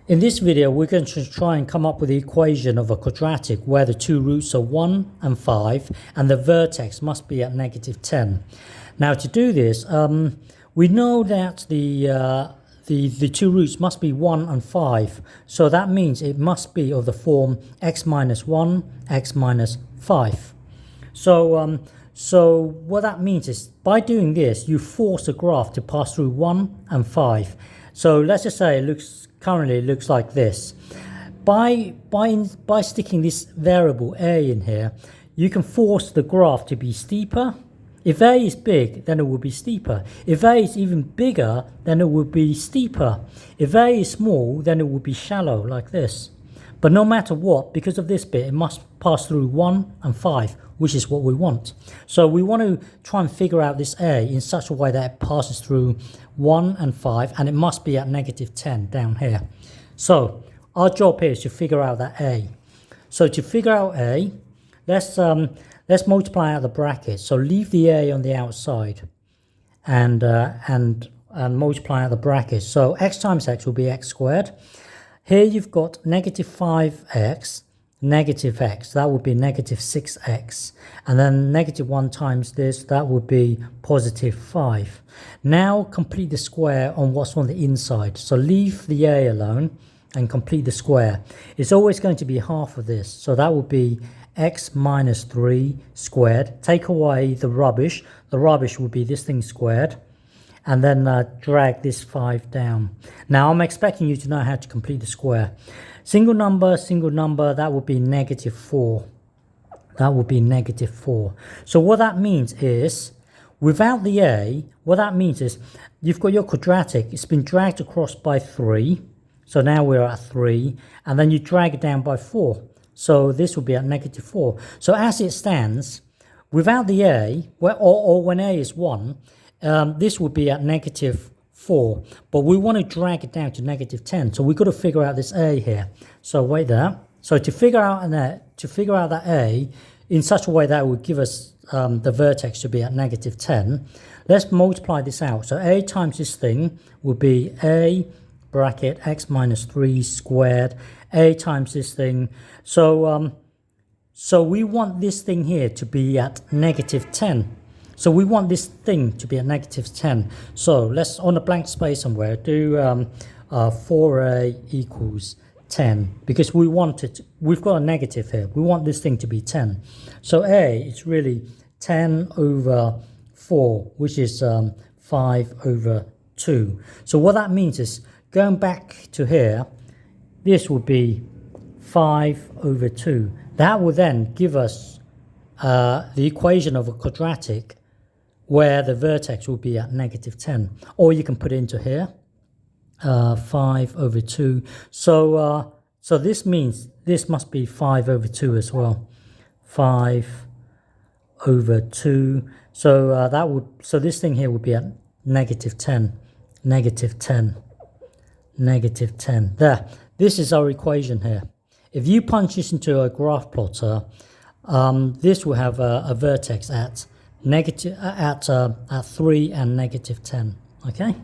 In this video, we're going to try and come up with the equation of a quadratic where the two roots are 1 and 5 and the vertex must be at negative 10. Now to do this, we know that the two roots must be 1 and 5. So that means it must be of the form x minus 1, x minus 5. So what that means is by doing this, you force the graph to pass through 1 and 5. So let's just say currently it looks like this. By sticking this variable a in here, you can force the graph to be steeper. If a is big, then it will be steeper. If a is even bigger, then it will be steeper. If a is small, then it will be shallow like this. But no matter what, because of this bit, it must pass through 1 and 5, which is what we want. So we want to try and figure out this a in such a way that it passes through 1 and 5, and it must be at negative 10 down here. So our job here is to figure out that a. So to figure out a, let's multiply out the brackets. So leave the a on the outside and multiply out the brackets. So x times x will be x squared. Here you've got negative 5x, negative x, that would be negative 6x. And then negative 1 times this, that would be positive 5. Now complete the square on what's on the inside. So leave the a alone and complete the square. It's always going to be half of this. So that would be x minus 3 squared. Take away the rubbish. The rubbish would be this thing squared. And then drag this 5 down. Now I'm expecting you to know how to complete the square. Single number, that would be negative 4. That would be negative 4. So what that means is, without the a, what that means is, you've got your quadratic, it's been dragged across by 3. So now we're at 3. And then you drag it down by 4. So this will be at negative 4. So as it stands, without the a, or when a is 1, this would be at negative 4, but we want to drag it down to negative 10. So we've got to figure out this a here. So wait there. So to figure out that a in such a way that it would give us the vertex to be at negative 10, let's multiply this out. So a times this thing will be a bracket x minus 3 squared, a times this thing. So we want this thing here to be at negative 10. So we want this thing to be at negative 10. So let's, on a blank space somewhere, do 4a equals 10. Because we want it, we've got a negative here. We want this thing to be 10. So a is really 10 over 4, which is 5 over 2. So what that means is, going back to here, this would be 5 over 2. That will then give us the equation of a quadratic where the vertex will be at negative 10. Or you can put it into here, 5 over 2. So this means this must be 5 over 2 as well. 5 over 2. So so this thing here would be at negative 10. Negative 10. Negative 10. There. This is our equation here. If you punch this into a graph plotter, this will have a vertex at 3 and negative 10. Okay.